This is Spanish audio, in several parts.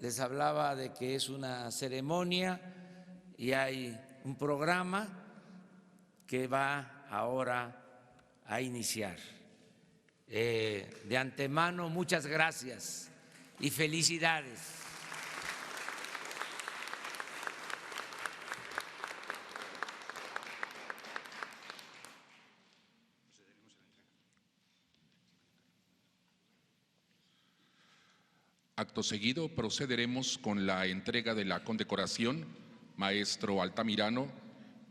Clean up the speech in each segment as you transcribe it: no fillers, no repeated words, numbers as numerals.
les hablaba de que es una ceremonia y hay un programa que va ahora a iniciar. De antemano, muchas gracias y felicidades. Acto seguido procederemos con la entrega de la condecoración Maestro Altamirano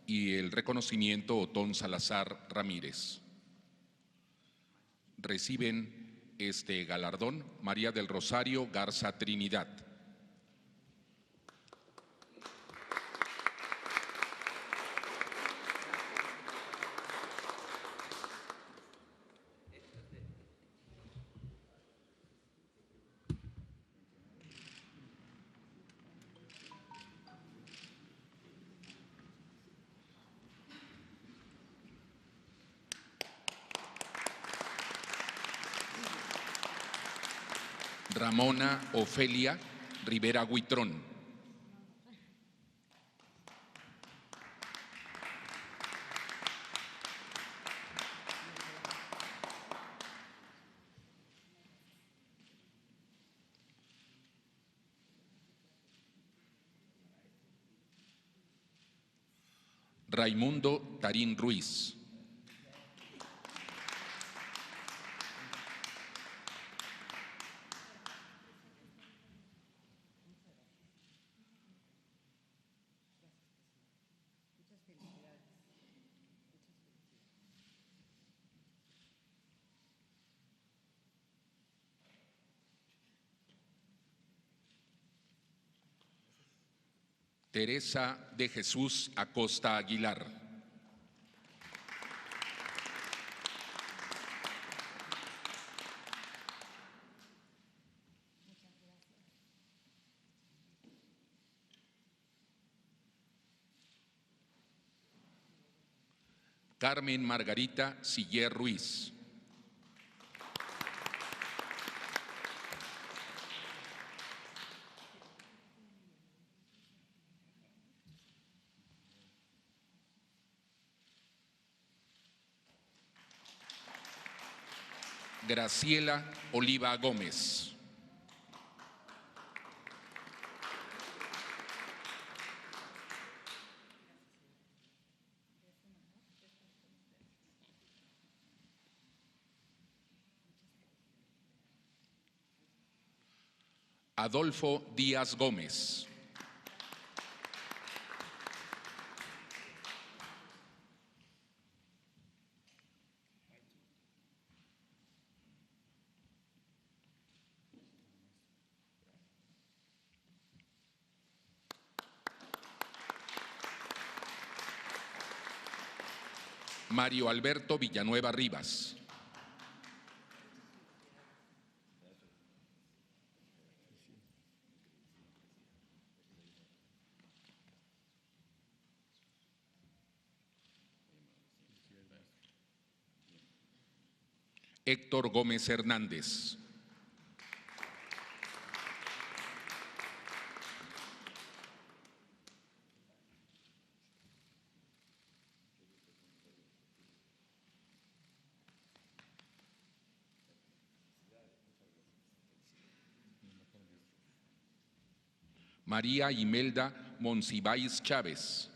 y el reconocimiento Otón Salazar Ramírez. Reciben este galardón María del Rosario Garza Trinidad. Ramona Ofelia Rivera Huitrón. Raimundo Tarín Ruiz. Teresa de Jesús Acosta Aguilar. Carmen Margarita Siller Ruiz. Graciela Oliva Gómez. Adolfo Díaz Gómez. Mario Alberto Villanueva Rivas. Héctor Gómez Hernández. María Imelda Monsiváis Chávez.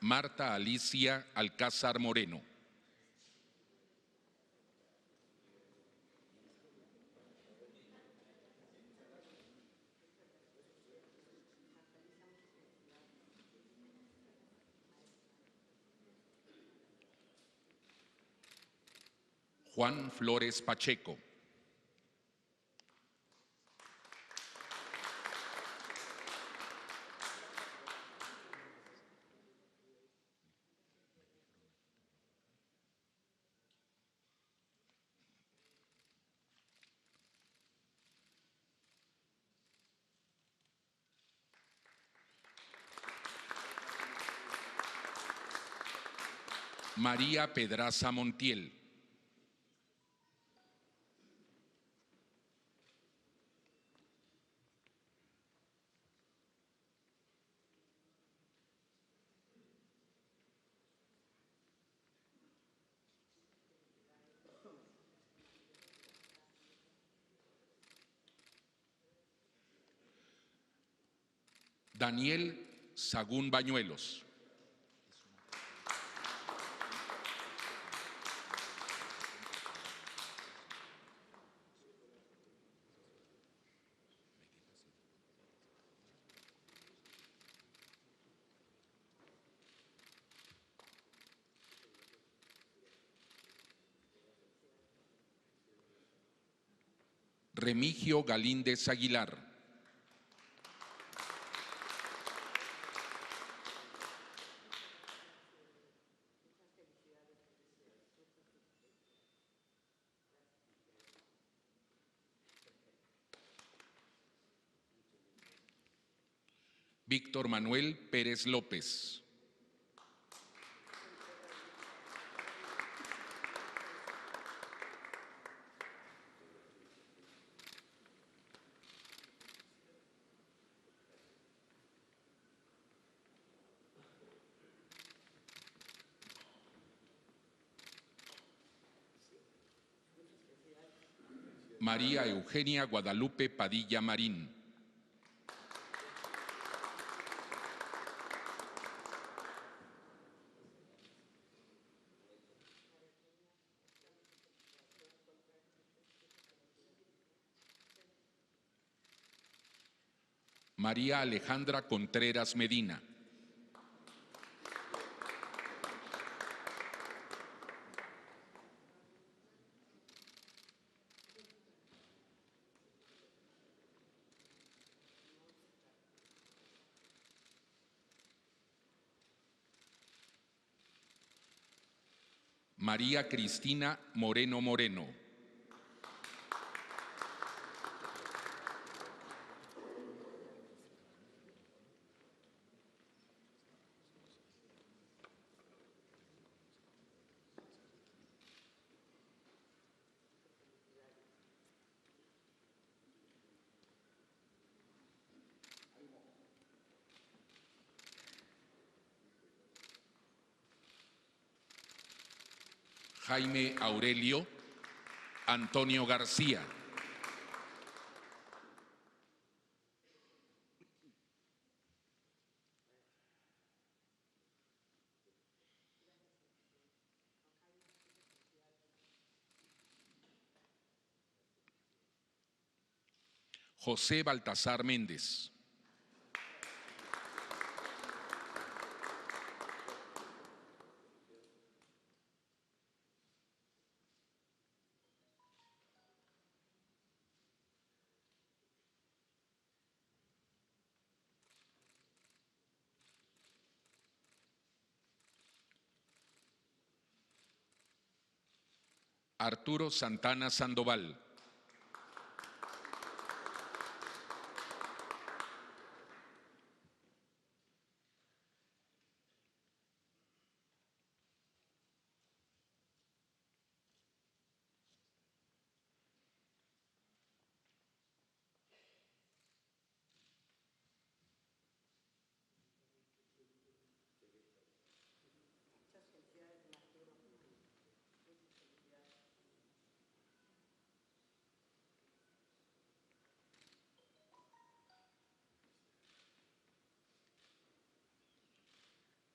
Marta Alicia Alcázar Moreno. Juan Flores Pacheco. María Pedraza Montiel. Daniel Sagún Bañuelos. Remigio Galíndez Aguilar. Víctor Manuel Pérez López. María Eugenia Guadalupe Padilla Marín. María Alejandra Contreras Medina. María Cristina Moreno Moreno. Jaime Aurelio Antonio García. José Baltasar Méndez. Arturo Santana Sandoval.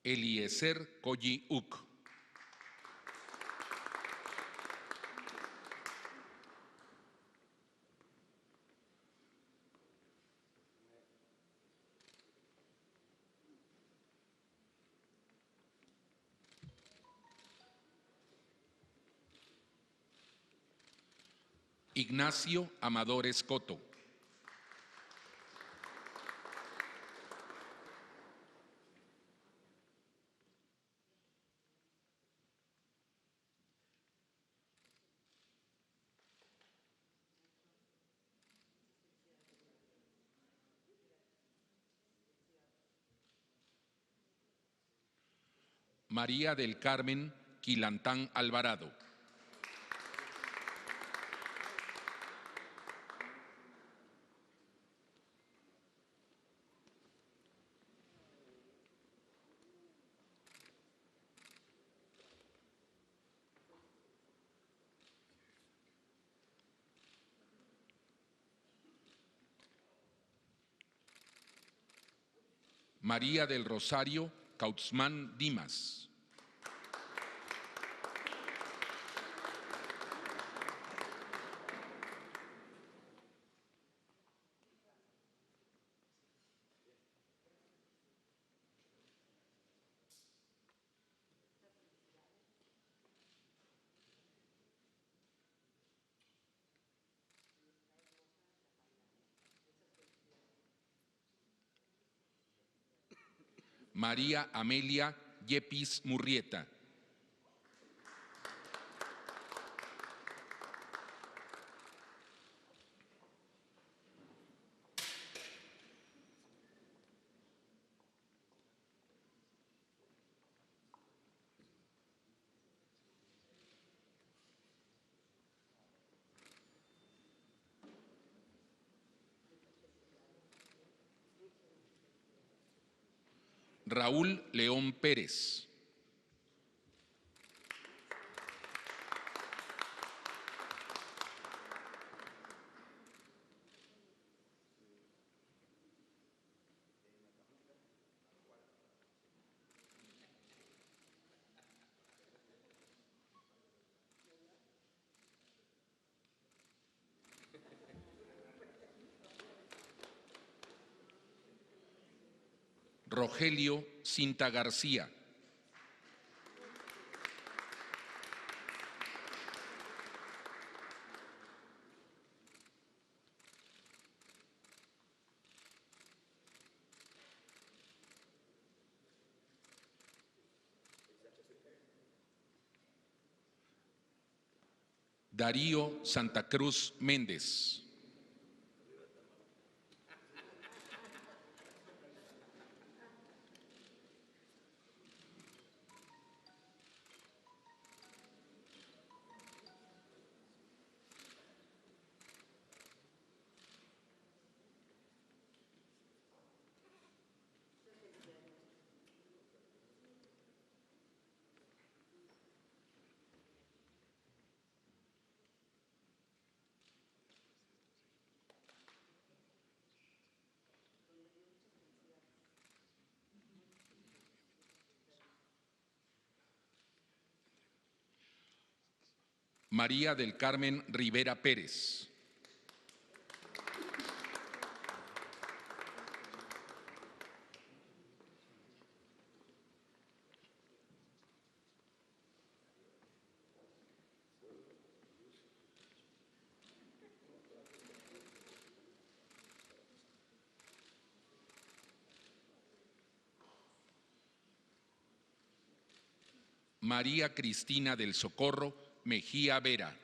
Eliezer Colli Uc. Ignacio Amador Escoto. María del Carmen Quilantán Alvarado. María del Rosario Kautzman Dimas. María Amelia Yepis Murrieta. Raúl León Pérez. Rogelio Cinta García. Darío Santa Cruz Méndez. María del Carmen Rivera Pérez. María Cristina del Socorro Mejía Vera.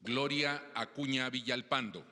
Gloria Acuña Villalpando.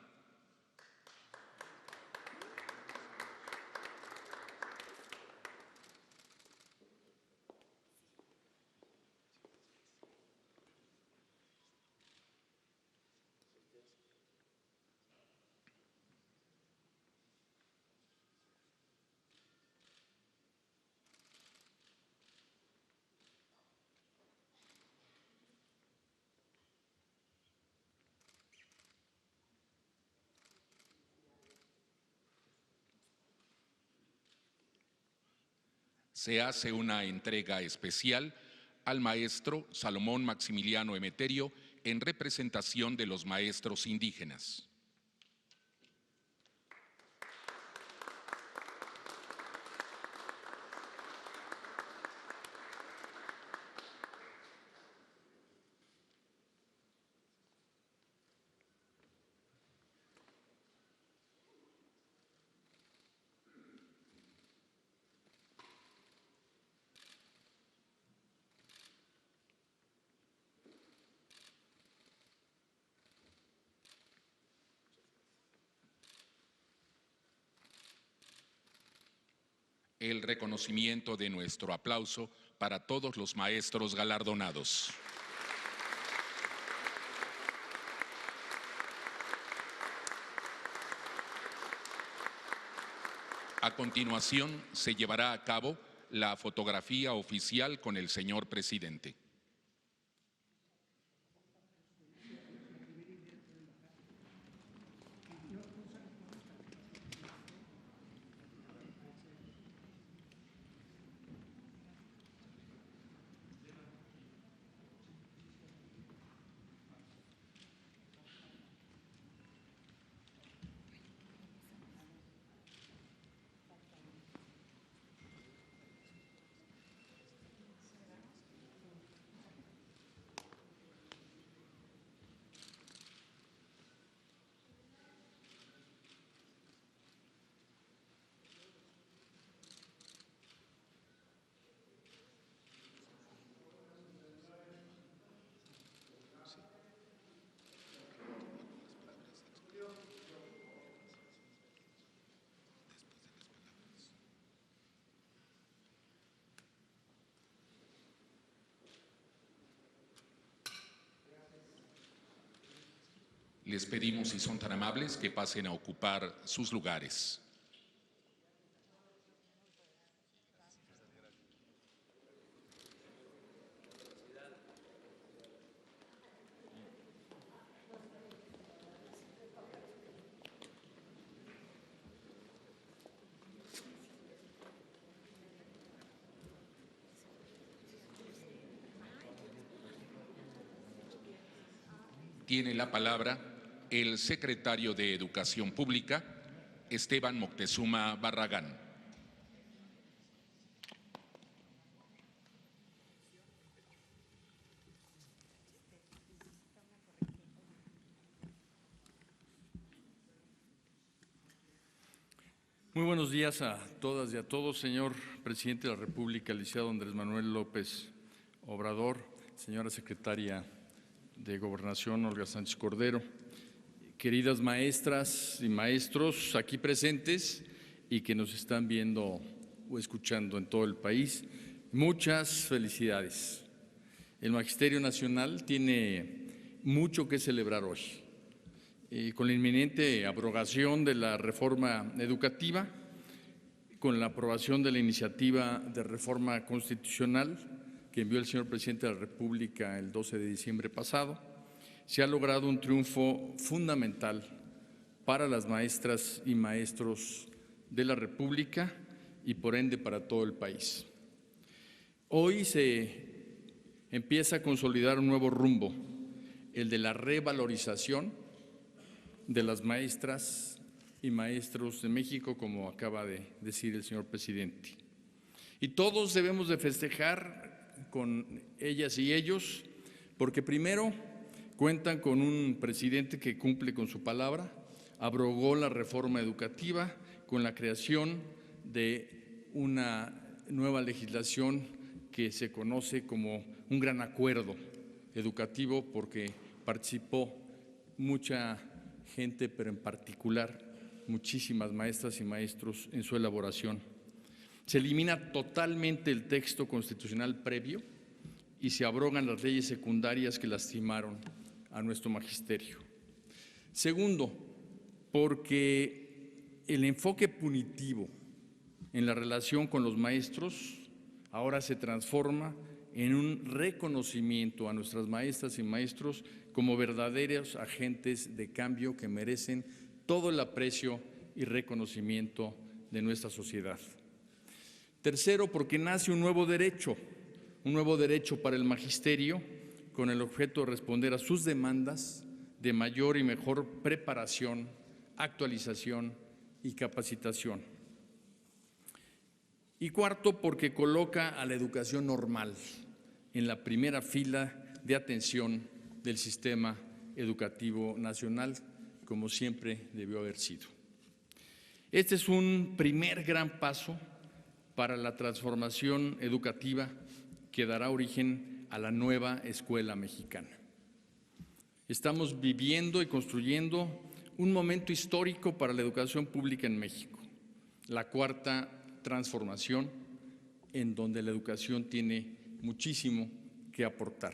Se hace una entrega especial al maestro Salomón Maximiliano Emeterio en representación de los maestros indígenas. el reconocimiento de nuestro aplauso para todos los maestros galardonados. A continuación, se llevará a cabo la fotografía oficial con el señor presidente. Les pedimos, si son tan amables, que pasen a ocupar sus lugares. Tiene la palabra el secretario de Educación Pública, Esteban Moctezuma Barragán. Muy buenos días a todas y a todos, señor presidente de la República, licenciado Andrés Manuel López Obrador, señora secretaria de Gobernación, Olga Sánchez Cordero, queridas maestras y maestros aquí presentes y que nos están viendo o escuchando en todo el país, muchas felicidades. El Magisterio Nacional tiene mucho que celebrar hoy. Con la inminente abrogación de la reforma educativa, con la aprobación de la iniciativa de reforma constitucional que envió el señor presidente de la República el 12 de diciembre pasado, se ha logrado un triunfo fundamental para las maestras y maestros de la República y por ende para todo el país. Hoy se empieza a consolidar un nuevo rumbo, el de la revalorización de las maestras y maestros de México, como acaba de decir el señor presidente. Y todos debemos de festejar con ellas y ellos, porque primero cuentan con un presidente que cumple con su palabra, abrogó la reforma educativa con la creación de una nueva legislación que se conoce como un gran acuerdo educativo, porque participó mucha gente, pero en particular muchísimas maestras y maestros en su elaboración. Se elimina totalmente el texto constitucional previo y se abrogan las leyes secundarias que lastimaron a nuestro magisterio. Segundo, porque el enfoque punitivo en la relación con los maestros ahora se transforma en un reconocimiento a nuestras maestras y maestros como verdaderos agentes de cambio que merecen todo el aprecio y reconocimiento de nuestra sociedad. Tercero, porque nace un nuevo derecho para el magisterio con el objeto de responder a sus demandas de mayor y mejor preparación, actualización y capacitación. Y cuarto, porque coloca a la educación normal en la primera fila de atención del sistema educativo nacional, como siempre debió haber sido. Este es un primer gran paso para la transformación educativa que dará origen a la nueva escuela mexicana. Estamos viviendo y construyendo un momento histórico para la educación pública en México, la cuarta transformación en donde la educación tiene muchísimo que aportar.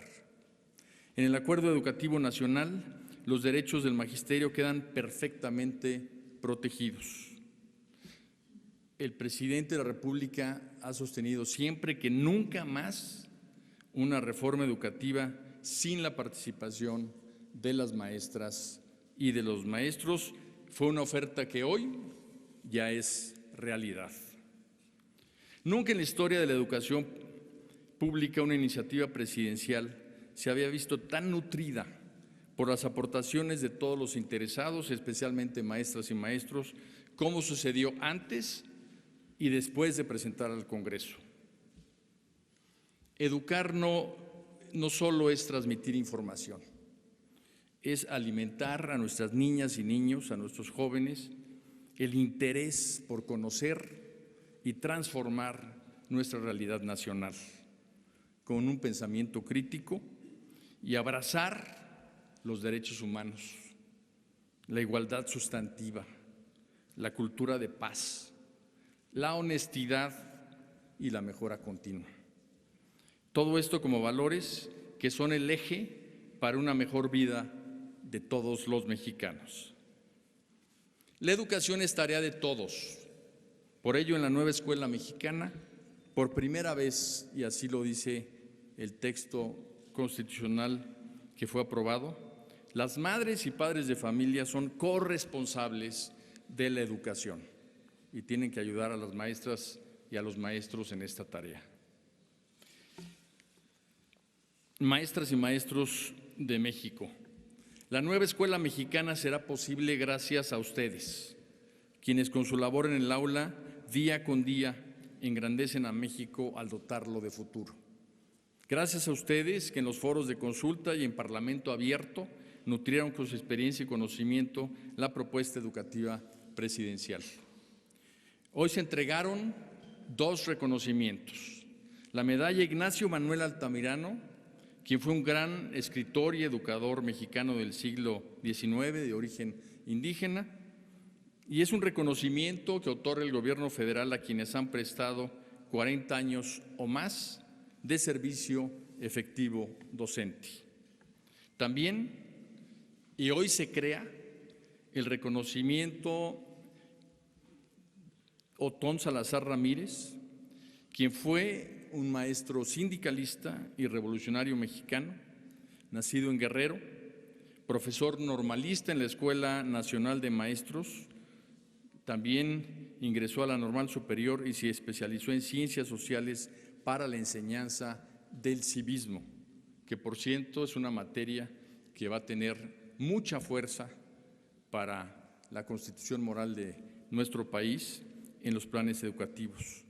En el Acuerdo Educativo Nacional, los derechos del magisterio quedan perfectamente protegidos. El presidente de la República ha sostenido siempre que nunca más una reforma educativa sin la participación de las maestras y de los maestros. Fue una oferta que hoy ya es realidad. Nunca en la historia de la educación pública una iniciativa presidencial se había visto tan nutrida por las aportaciones de todos los interesados, especialmente maestras y maestros, como sucedió antes y después de presentar al Congreso. Educar no solo es transmitir información, es alimentar a nuestras niñas y niños, a nuestros jóvenes, el interés por conocer y transformar nuestra realidad nacional con un pensamiento crítico y abrazar los derechos humanos, la igualdad sustantiva, la cultura de paz, la honestidad y la mejora continua. Todo esto como valores que son el eje para una mejor vida de todos los mexicanos. La educación es tarea de todos. Por ello, en la nueva escuela mexicana, por primera vez, y así lo dice el texto constitucional que fue aprobado, las madres y padres de familia son corresponsables de la educación y tienen que ayudar a las maestras y a los maestros en esta tarea. Maestras y maestros de México, la nueva escuela mexicana será posible gracias a ustedes, quienes con su labor en el aula, día con día, engrandecen a México al dotarlo de futuro. Gracias a ustedes que en los foros de consulta y en Parlamento abierto nutrieron con su experiencia y conocimiento la propuesta educativa presidencial. Hoy se entregaron 2 reconocimientos. La medalla Ignacio Manuel Altamirano, quien fue un gran escritor y educador mexicano del siglo XIX de origen indígena, y es un reconocimiento que otorga el gobierno federal a quienes han prestado 40 años o más de servicio efectivo docente. También, y hoy se crea, el reconocimiento Otón Salazar Ramírez, quien fue un maestro sindicalista y revolucionario mexicano, nacido en Guerrero, profesor normalista en la Escuela Nacional de Maestros, también ingresó a la Normal Superior y se especializó en Ciencias Sociales para la enseñanza del civismo, que por cierto es una materia que va a tener mucha fuerza para la constitución moral de nuestro país en los planes educativos.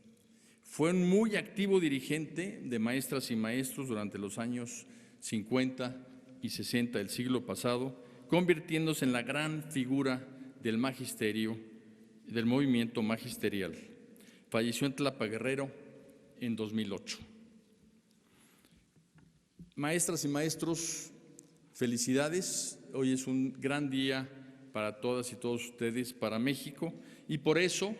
Fue un muy activo dirigente de maestras y maestros durante los años 50 y 60 del siglo pasado, convirtiéndose en la gran figura del magisterio, del movimiento magisterial. Falleció en Tlapa, Guerrero, en 2008. Maestras y maestros, felicidades. Hoy es un gran día para todas y todos ustedes, para México, y por eso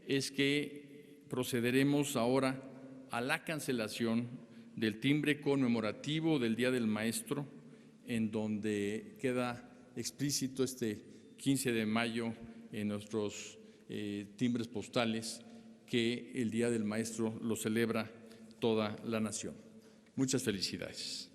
es que procederemos ahora a la cancelación del timbre conmemorativo del Día del Maestro, en donde queda explícito este 15 de mayo en nuestros timbres postales que el Día del Maestro lo celebra toda la nación. Muchas felicidades.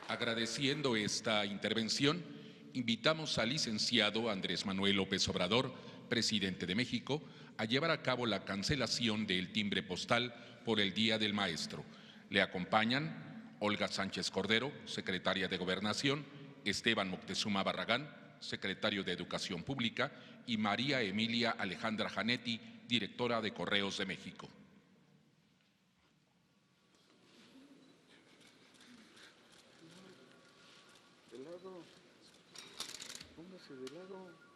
Agradeciendo esta intervención, invitamos al licenciado Andrés Manuel López Obrador, presidente de México, a llevar a cabo la cancelación del timbre postal por el Día del Maestro. Le acompañan Olga Sánchez Cordero, secretaria de Gobernación, Esteban Moctezuma Barragán, secretario de Educación Pública, y María Emilia Alejandra Janetti, directora de Correos de México. Póngase de lado.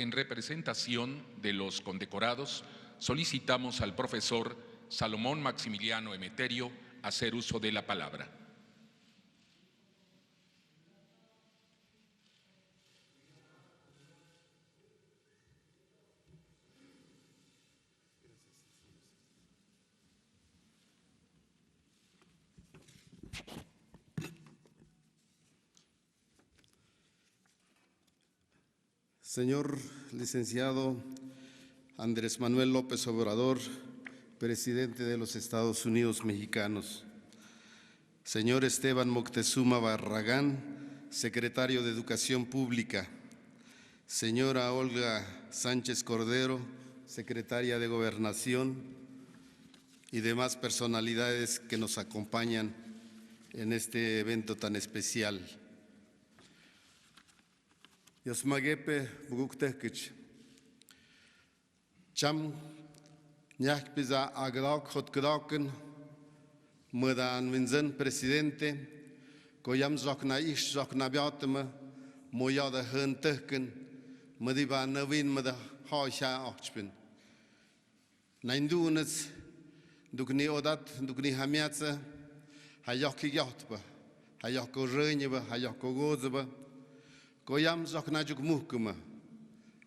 En representación de los condecorados, solicitamos al profesor Salomón Maximiliano Emeterio hacer uso de la palabra. Señor licenciado Andrés Manuel López Obrador, presidente de los Estados Unidos mexicanos. Señor Esteban Moctezuma Barragán, secretario de Educación Pública. Señora Olga Sánchez Cordero, secretaria de Gobernación, y demás personalidades que nos acompañan en este evento tan especial. Yosmagepe buguktekich. Cham nyakpiza agrak hotkraken mudan minzen presidente koyam zokna ish zokna biatma moyada hunteken mudiba navin muda haisha ochpin. Naindunes dukni odat dukni hamiatsa hayaki yatba hayako renyeba hayako gozba koyam zokna juk muhkuma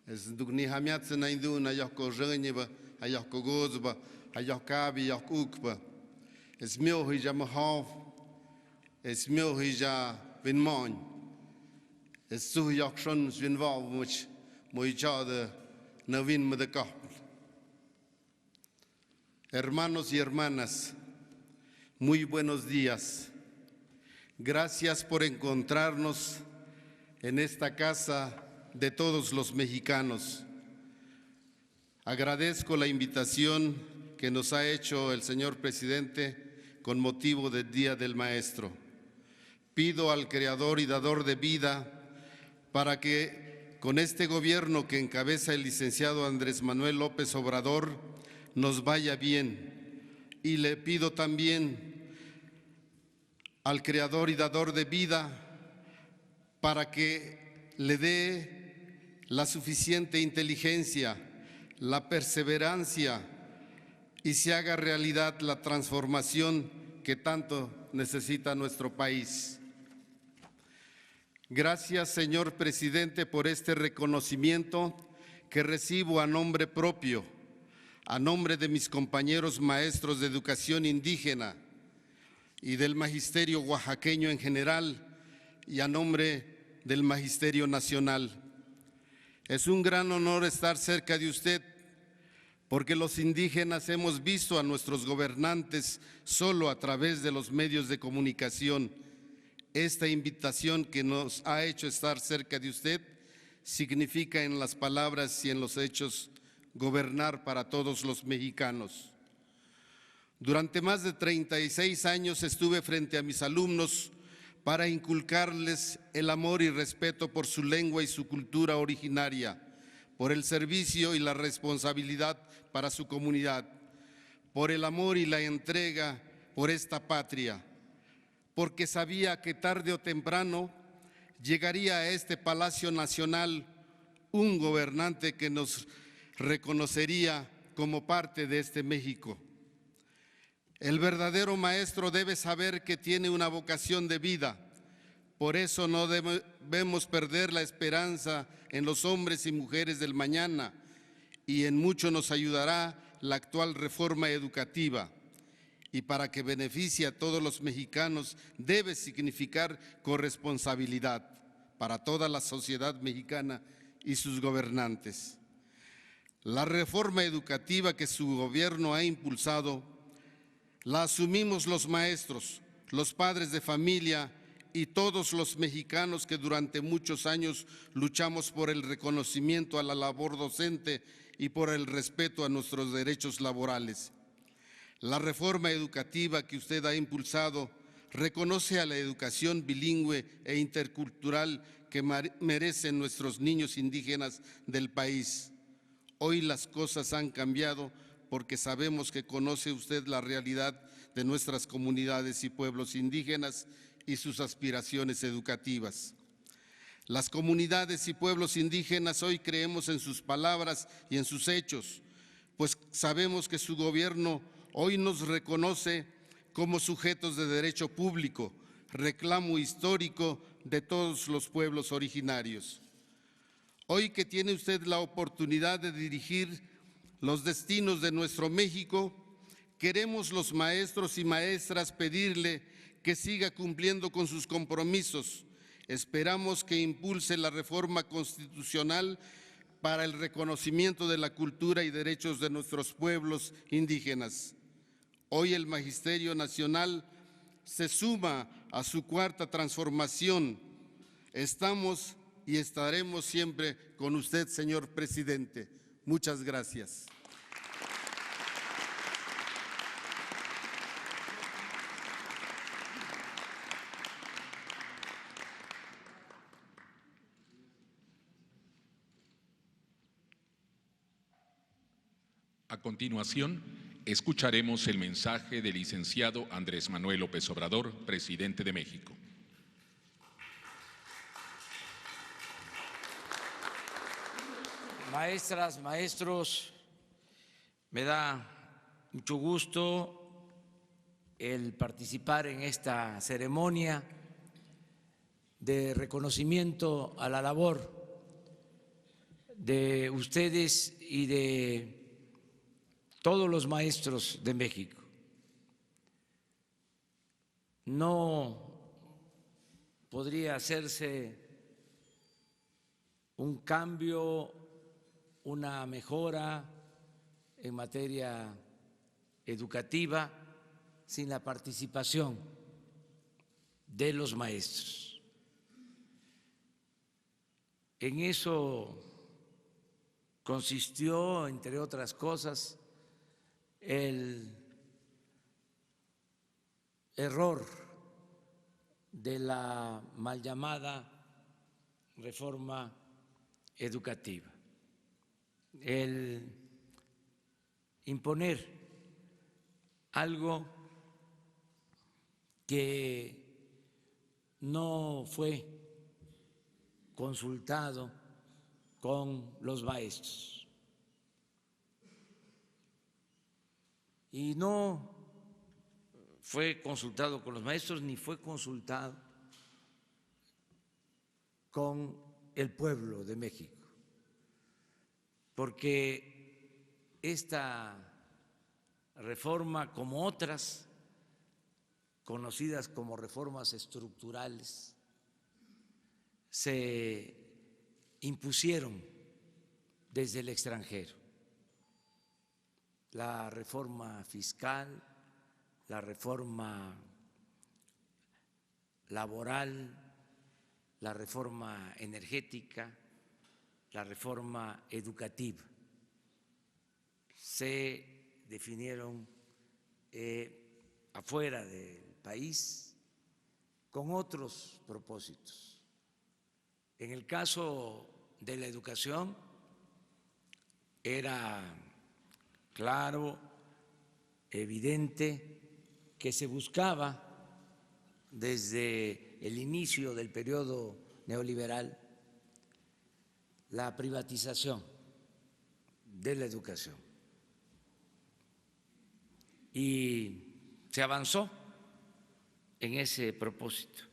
es dugni hamiatsa naindu na yako renyeba hayako gozba hayakabi yakukba es mio hija mahav es mio hija vinmon es su yakshon vinvav much moichada navin medakah. Hermanos y hermanas, muy buenos días. Gracias por encontrarnos en esta casa de todos los mexicanos. Agradezco la invitación que nos ha hecho el señor presidente con motivo del Día del Maestro. Pido al Creador y Dador de vida para que con este gobierno que encabeza el licenciado Andrés Manuel López Obrador nos vaya bien. Y le pido también al Creador y Dador de vida para que le dé la suficiente inteligencia, la perseverancia y se haga realidad la transformación que tanto necesita nuestro país. Gracias, señor presidente, por este reconocimiento que recibo a nombre propio, a nombre de mis compañeros maestros de educación indígena y del magisterio oaxaqueño en general y a nombre del Magisterio Nacional. Es un gran honor estar cerca de usted, porque los indígenas hemos visto a nuestros gobernantes solo a través de los medios de comunicación. Esta invitación que nos ha hecho estar cerca de usted significa en las palabras y en los hechos gobernar para todos los mexicanos. Durante más de 36 años estuve frente a mis alumnos para inculcarles el amor y respeto por su lengua y su cultura originaria, por el servicio y la responsabilidad para su comunidad, por el amor y la entrega por esta patria, porque sabía que tarde o temprano llegaría a este Palacio Nacional un gobernante que nos reconocería como parte de este México. El verdadero maestro debe saber que tiene una vocación de vida. Por eso no debemos perder la esperanza en los hombres y mujeres del mañana, y en mucho nos ayudará la actual reforma educativa. Y para que beneficie a todos los mexicanos debe significar corresponsabilidad para toda la sociedad mexicana y sus gobernantes. La reforma educativa que su gobierno ha impulsado la asumimos los maestros, los padres de familia y todos los mexicanos que durante muchos años luchamos por el reconocimiento a la labor docente y por el respeto a nuestros derechos laborales. La reforma educativa que usted ha impulsado reconoce a la educación bilingüe e intercultural que merecen nuestros niños indígenas del país. Hoy las cosas han cambiado porque sabemos que conoce usted la realidad de nuestras comunidades y pueblos indígenas y sus aspiraciones educativas. Las comunidades y pueblos indígenas hoy creemos en sus palabras y en sus hechos, pues sabemos que su gobierno hoy nos reconoce como sujetos de derecho público, reclamo histórico de todos los pueblos originarios. Hoy que tiene usted la oportunidad de dirigir los destinos de nuestro México, queremos los maestros y maestras pedirle que siga cumpliendo con sus compromisos. Esperamos que impulse la reforma constitucional para el reconocimiento de la cultura y derechos de nuestros pueblos indígenas. Hoy el Magisterio Nacional se suma a su cuarta transformación. Estamos y estaremos siempre con usted, señor presidente. Muchas gracias. A continuación, escucharemos el mensaje del licenciado Andrés Manuel López Obrador, presidente de México. Maestras, maestros, me da mucho gusto el participar en esta ceremonia de reconocimiento a la labor de ustedes y de todos los maestros de México. No podría hacerse un cambio, una mejora en materia educativa sin la participación de los maestros. En eso consistió, entre otras cosas, el error de la mal llamada reforma educativa, el imponer algo que no fue consultado con los maestros. Y no fue consultado con los maestros ni fue consultado con el pueblo de México, porque esta reforma, como otras conocidas como reformas estructurales, se impusieron desde el extranjero. La reforma fiscal, la reforma laboral, la reforma energética, la reforma educativa. Se definieron afuera del país con otros propósitos. En el caso de la educación era claro, evidente, que se buscaba desde el inicio del periodo neoliberal la privatización de la educación. Y se avanzó en ese propósito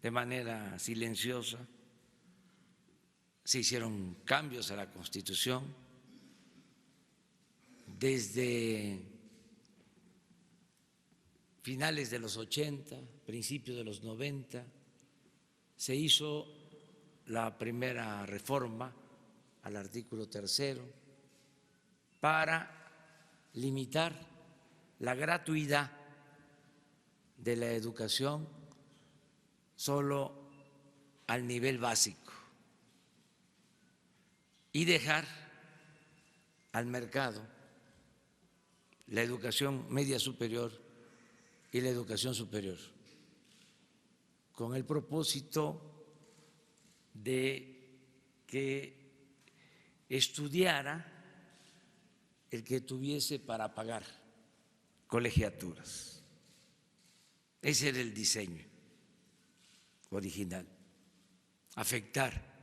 de manera silenciosa, se hicieron cambios a la Constitución. Desde finales de los 80, principios de los 90, se hizo la primera reforma al artículo 3 para limitar la gratuidad de la educación solo al nivel básico y dejar al mercado la educación media superior y la educación superior, con el propósito de que estudiara el que tuviese para pagar colegiaturas. Ese era el diseño original. afectar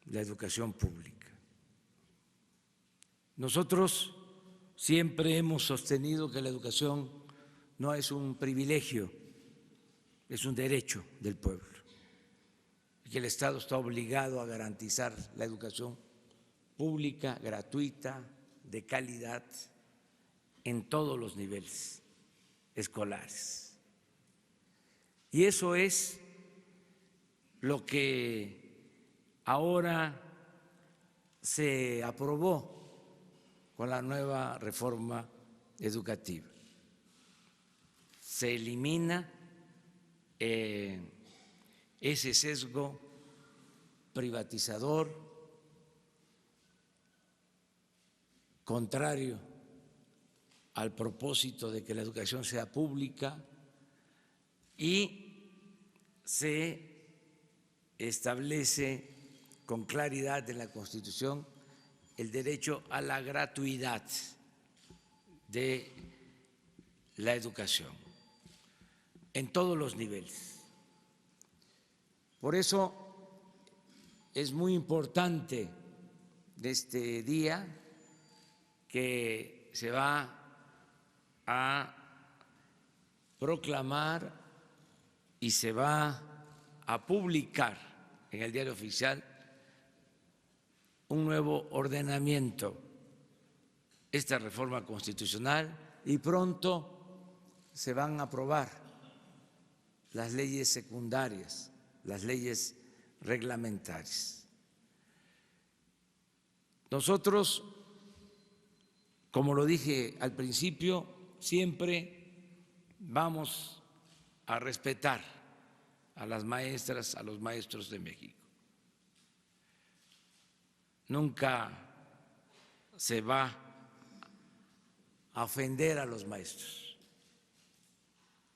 la educación pública. Nosotros siempre hemos sostenido que la educación no es un privilegio, es un derecho del pueblo, y que el Estado está obligado a garantizar la educación pública, gratuita, de calidad, en todos los niveles escolares. Y eso es lo que ahora se aprobó con la nueva reforma educativa. Se elimina ese sesgo privatizador, contrario al propósito de que la educación sea pública, y se establece con claridad en la Constitución el derecho a la gratuidad de la educación en todos los niveles. Por eso es muy importante de este día que se va a proclamar y se va a publicar en el Diario Oficial un nuevo ordenamiento, esta reforma constitucional, y pronto se van a aprobar las leyes secundarias, las leyes reglamentarias. Nosotros, como lo dije al principio, siempre vamos a respetar a las maestras, a los maestros de México. Nunca se va a ofender a los maestros,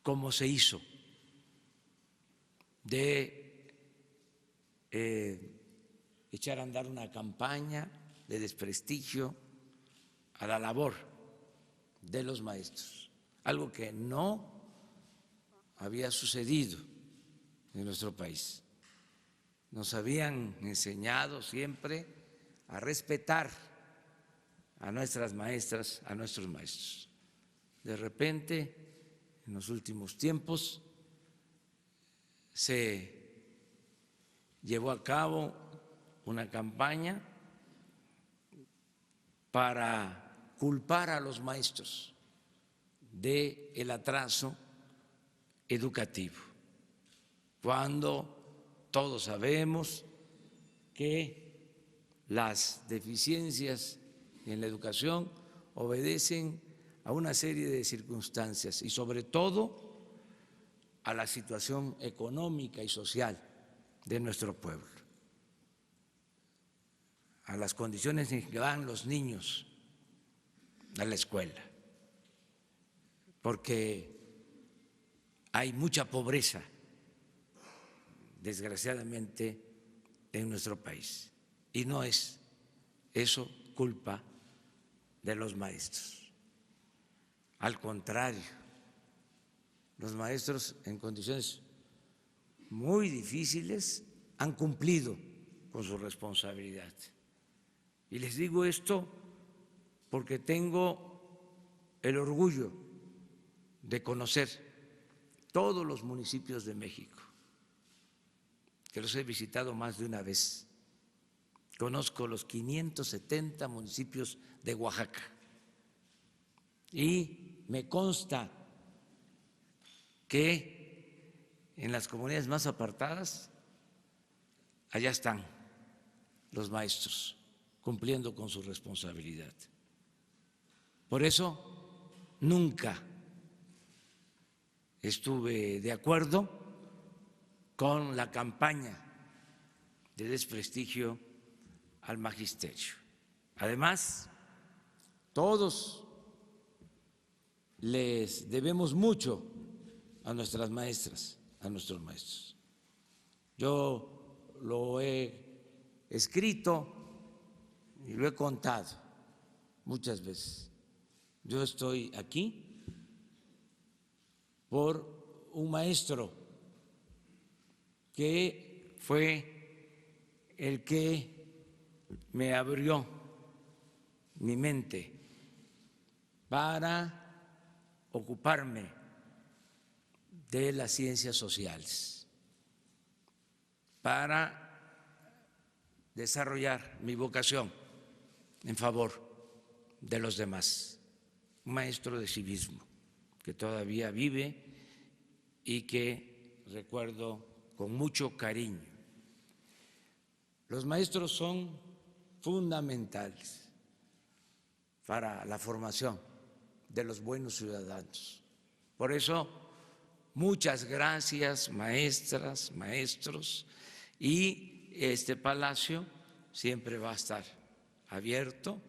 como se hizo de echar a andar una campaña de desprestigio a la labor de los maestros, algo que no había sucedido en nuestro país. Nos habían enseñado siempre a respetar a nuestras maestras, a nuestros maestros. De repente, en los últimos tiempos, se llevó a cabo una campaña para culpar a los maestros del atraso educativo, cuando todos sabemos que las deficiencias en la educación obedecen a una serie de circunstancias y sobre todo a la situación económica y social de nuestro pueblo, a las condiciones en que van los niños a la escuela, porque hay mucha pobreza, desgraciadamente, en nuestro país. Y no es eso culpa de los maestros. Al contrario, los maestros en condiciones muy difíciles han cumplido con su responsabilidad. Y les digo esto porque tengo el orgullo de conocer todos los municipios de México, que los he visitado más de una vez. Conozco los 570 municipios de Oaxaca y me consta que en las comunidades más apartadas, allá están los maestros cumpliendo con su responsabilidad. Por eso nunca estuve de acuerdo con la campaña de desprestigio al magisterio. Además, todos les debemos mucho a nuestras maestras, a nuestros maestros. Yo lo he escrito y lo he contado muchas veces. Yo estoy aquí por un maestro que fue el que me abrió mi mente para ocuparme de las ciencias sociales, para desarrollar mi vocación en favor de los demás, un maestro de civismo que todavía vive y que recuerdo con mucho cariño. Los maestros son fundamentales para la formación de los buenos ciudadanos. Por eso, muchas gracias, maestras, maestros, y este palacio siempre va a estar abierto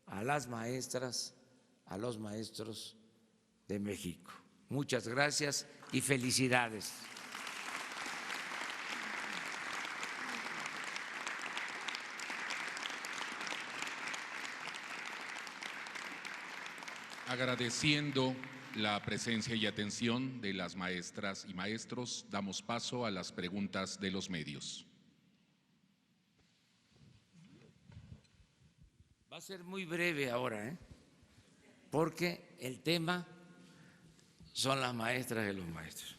a las maestras, a los maestros de México. Muchas gracias y felicidades. Agradeciendo la presencia y atención de las maestras y maestros, damos paso a las preguntas de los medios. Va a ser muy breve ahora, porque el tema son las maestras y los maestros.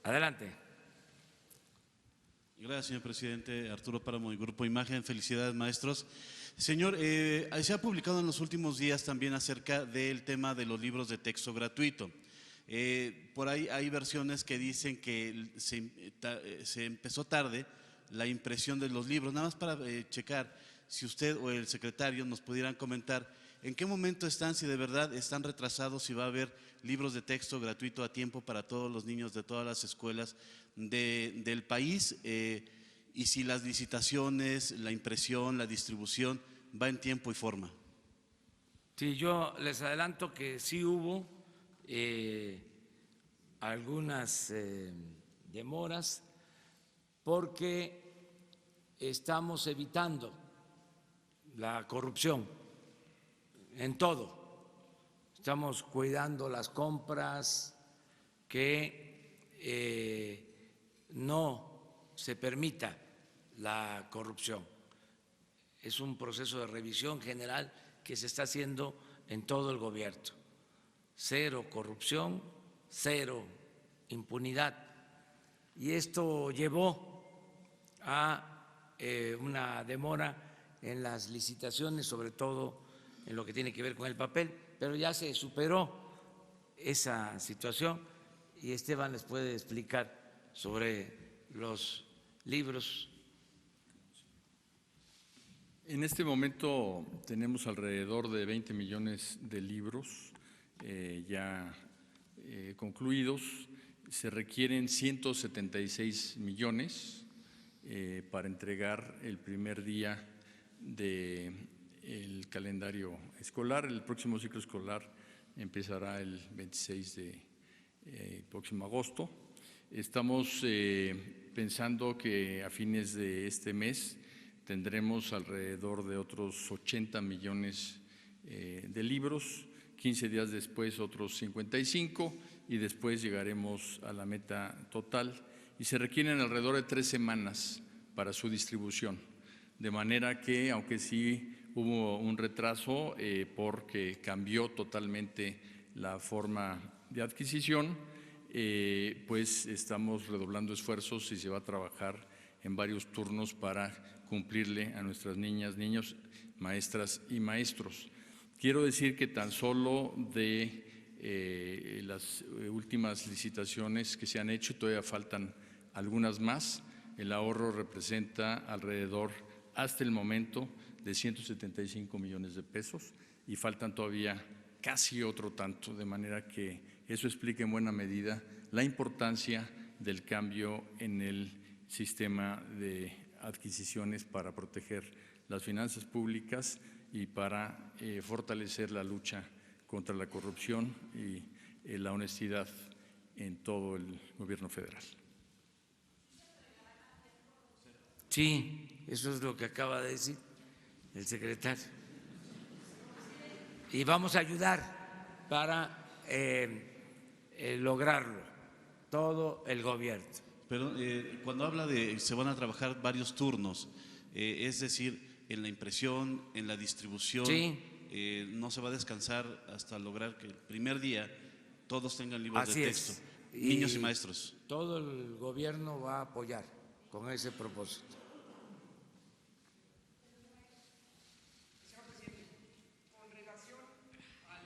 Adelante. Gracias, señor presidente. Arturo Páramo, del Grupo Imagen. Felicidades, maestros. Señor, se ha publicado en los últimos días también acerca del tema de los libros de texto gratuito. Por ahí hay versiones que dicen que se empezó tarde la impresión de los libros. Nada más para checar si usted o el secretario nos pudieran comentar en qué momento están, si de verdad están retrasados, si va a haber libros de texto gratuito a tiempo para todos los niños de todas las escuelas del país, y si las licitaciones, la impresión, la distribución va en tiempo y forma. Sí, yo les adelanto que sí hubo algunas demoras porque estamos evitando la corrupción en todo. Estamos cuidando las compras, que no se permita la corrupción. Es un proceso de revisión general que se está haciendo en todo el gobierno. Cero corrupción, cero impunidad. Y esto llevó a una demora en las licitaciones, sobre todo en lo que tiene que ver con el papel, pero ya se superó esa situación y Esteban les puede explicar sobre los libros. En este momento tenemos alrededor de 20 millones de libros ya concluidos. Se requieren 176 millones para entregar el primer día del calendario escolar. El próximo ciclo escolar empezará el 26 de próximo agosto. Estamos pensando que a fines de este mes tendremos alrededor de otros 80 millones de libros, 15 días después otros 55 y después llegaremos a la meta total y se requieren alrededor de 3 semanas para su distribución, de manera que aunque sí hubo un retraso porque cambió totalmente la forma de adquisición, pues estamos redoblando esfuerzos y se va a trabajar en varios turnos para cumplirle a nuestras niñas, niños, maestras y maestros. Quiero decir que tan solo de las últimas licitaciones que se han hecho, todavía faltan algunas más, el ahorro representa alrededor, hasta el momento, de 175 millones de pesos y faltan todavía casi otro tanto, de manera que eso explica en buena medida la importancia del cambio en el sistema de adquisiciones para proteger las finanzas públicas y para fortalecer la lucha contra la corrupción y la honestidad en todo el gobierno federal. Sí, eso es lo que acaba de decir el secretario. Y vamos a ayudar para lograrlo, todo el gobierno. Pero cuando habla de se van a trabajar varios turnos, es decir, en la impresión, en la distribución, Sí. No se va a descansar hasta lograr que el primer día todos tengan libros Así de texto, es. niños y maestros. Todo el gobierno va a apoyar con ese propósito.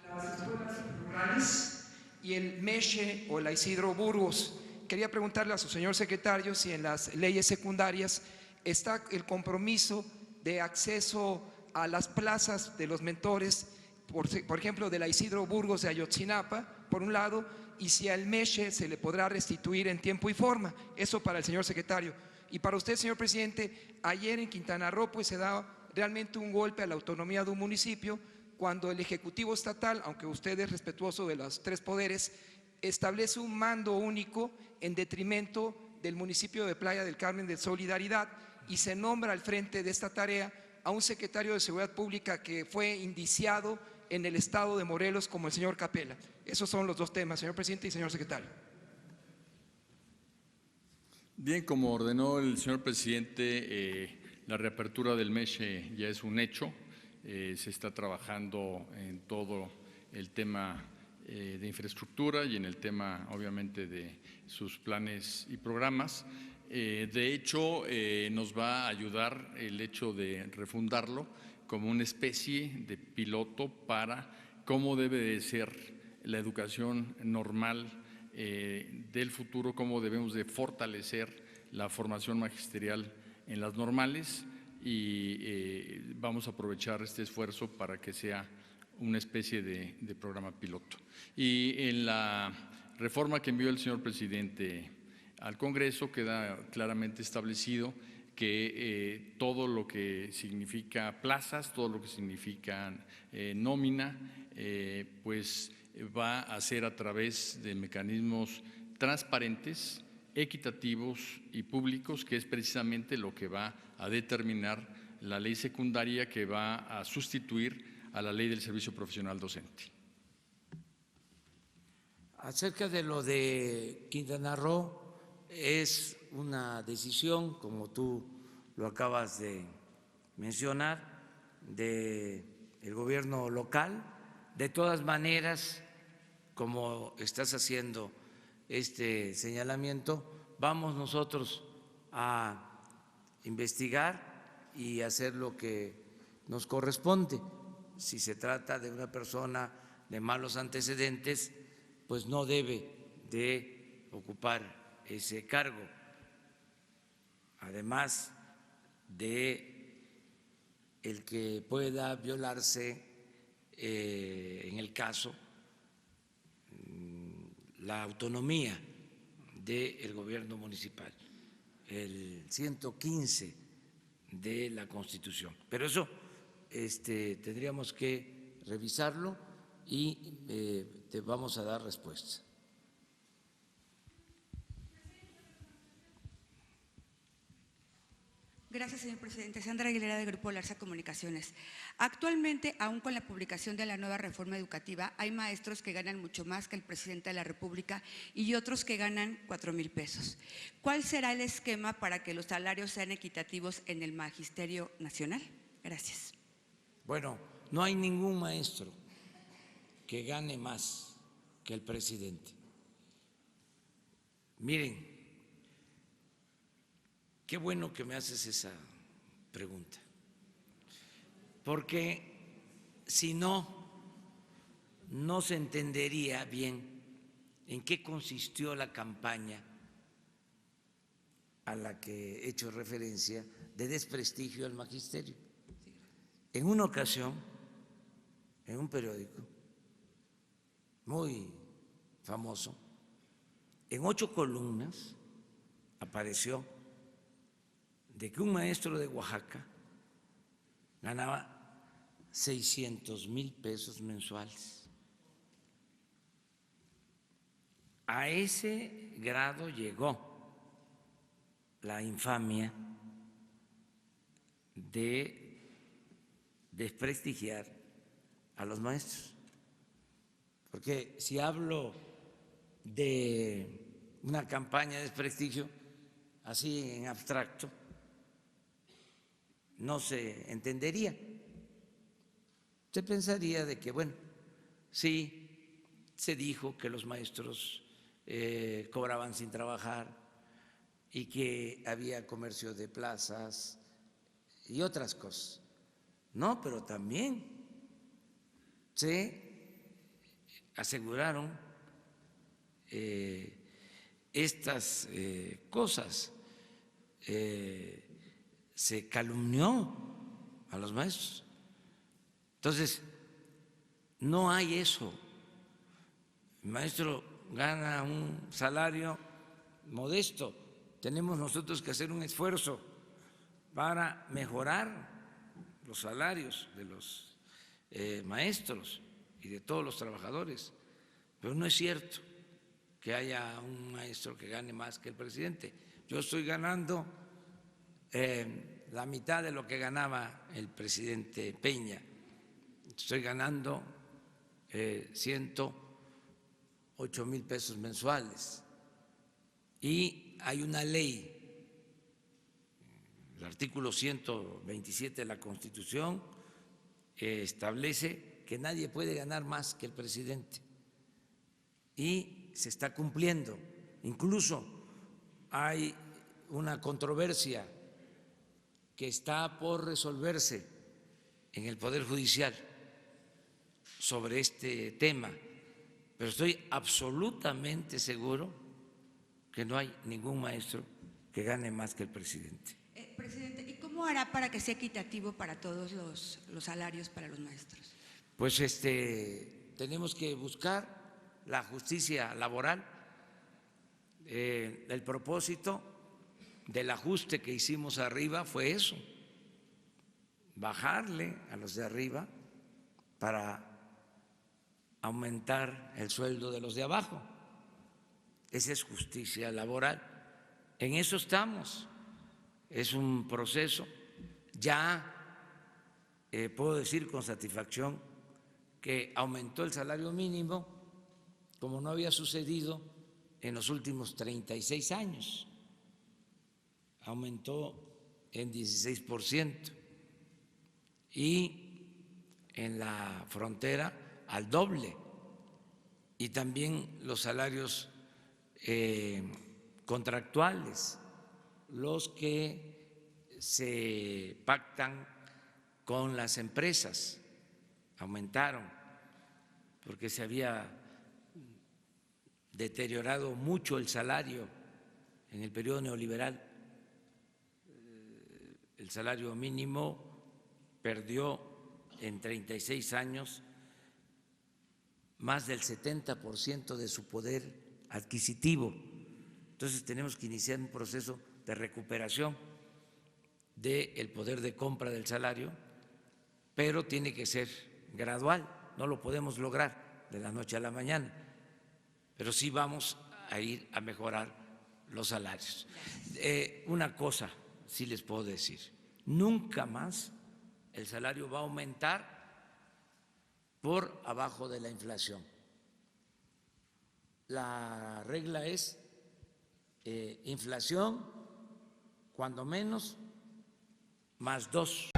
Las escuelas rurales y el MESHE o la Isidro Burgos. Quería preguntarle a su señor secretario si en las leyes secundarias está el compromiso de acceso a las plazas de los mentores, por ejemplo, de la Isidro Burgos de Ayotzinapa, por un lado, y si al MESHE se le podrá restituir en tiempo y forma. Eso para el señor secretario. Y para usted, señor presidente, ayer en Quintana Roo pues, se da realmente un golpe a la autonomía de un municipio cuando el Ejecutivo Estatal, aunque usted es respetuoso de los tres poderes, establece un mando único en detrimento del municipio de Playa del Carmen de Solidaridad y se nombra al frente de esta tarea a un secretario de Seguridad Pública que fue indiciado en el estado de Morelos como el señor Capella. Esos son los dos temas, señor presidente y señor secretario. Bien, como ordenó el señor presidente, la reapertura del MESHE ya es un hecho. Se está trabajando en todo el tema de infraestructura y en el tema, obviamente, de sus planes y programas. De hecho, nos va a ayudar el hecho de refundarlo como una especie de piloto para cómo debe de ser la educación normal del futuro, cómo debemos de fortalecer la formación magisterial en las normales y vamos a aprovechar este esfuerzo para que sea una especie de programa piloto. Y en la reforma que envió el señor presidente al Congreso queda claramente establecido que todo lo que significa plazas, todo lo que significa nómina, pues va a ser a través de mecanismos transparentes, equitativos y públicos, que es precisamente lo que va a determinar la ley secundaria que va a sustituir a la ley del servicio profesional docente. Acerca de lo de Quintana Roo, es una decisión, como tú lo acabas de mencionar, del gobierno local. De todas maneras, como estás haciendo este señalamiento, vamos nosotros a investigar y hacer lo que nos corresponde. Si se trata de una persona de malos antecedentes, pues no debe de ocupar ese cargo, además de el que pueda violarse en el caso la autonomía del gobierno municipal, el 115 de la Constitución. Pero eso tendríamos que revisarlo y te vamos a dar respuesta. Gracias, señor presidente. Sandra Aguilera, de Grupo Larsa Comunicaciones. Actualmente, aún con la publicación de la nueva reforma educativa, hay maestros que ganan mucho más que el presidente de la República y otros que ganan 4,000 pesos. ¿Cuál será el esquema para que los salarios sean equitativos en el Magisterio Nacional? Gracias. Bueno, no hay ningún maestro que gane más que el presidente. Miren, qué bueno que me haces esa pregunta, porque si no, no se entendería bien en qué consistió la campaña a la que he hecho referencia de desprestigio al magisterio. En una ocasión, en un periódico muy famoso, en 8 columnas apareció de que un maestro de Oaxaca ganaba 600,000 pesos mensuales. A ese grado llegó la infamia de desprestigiar a los maestros. Porque si hablo de una campaña de desprestigio, así en abstracto, no se entendería. Se pensaría de que, bueno, sí, se dijo que los maestros cobraban sin trabajar y que había comercio de plazas y otras cosas. No, pero también se aseguraron estas cosas, se calumnió a los maestros. Entonces, no hay eso. El maestro gana un salario modesto. Tenemos nosotros que hacer un esfuerzo para mejorar los salarios de los maestros y de todos los trabajadores. Pero no es cierto que haya un maestro que gane más que el presidente. Yo estoy ganando la mitad de lo que ganaba el presidente Peña. Estoy ganando 108,000 pesos mensuales. Y hay una ley, el artículo 127 de la Constitución establece que nadie puede ganar más que el presidente. Y se está cumpliendo. Incluso hay una controversia que está por resolverse en el Poder Judicial sobre este tema, pero estoy absolutamente seguro que no hay ningún maestro que gane más que el presidente. Presidente, ¿y cómo hará para que sea equitativo para todos los salarios para los maestros? Pues tenemos que buscar la justicia laboral. El propósito del ajuste que hicimos arriba fue eso, bajarle a los de arriba para aumentar el sueldo de los de abajo. Esa es justicia laboral. En eso estamos. Es un proceso. Ya puedo decir con satisfacción que aumentó el salario mínimo como no había sucedido en los últimos 36 años. Aumentó en 16% y en la frontera al doble, y también los salarios contractuales, los que se pactan con las empresas, aumentaron porque se había deteriorado mucho el salario en el periodo neoliberal. El salario mínimo perdió en 36 años más del 70% de su poder adquisitivo. Entonces tenemos que iniciar un proceso de recuperación del poder de compra del salario, pero tiene que ser gradual, no lo podemos lograr de la noche a la mañana, pero sí vamos a ir a mejorar los salarios. Una cosa sí les puedo decir, nunca más el salario va a aumentar por abajo de la inflación. La regla es inflación, cuando menos, más 2.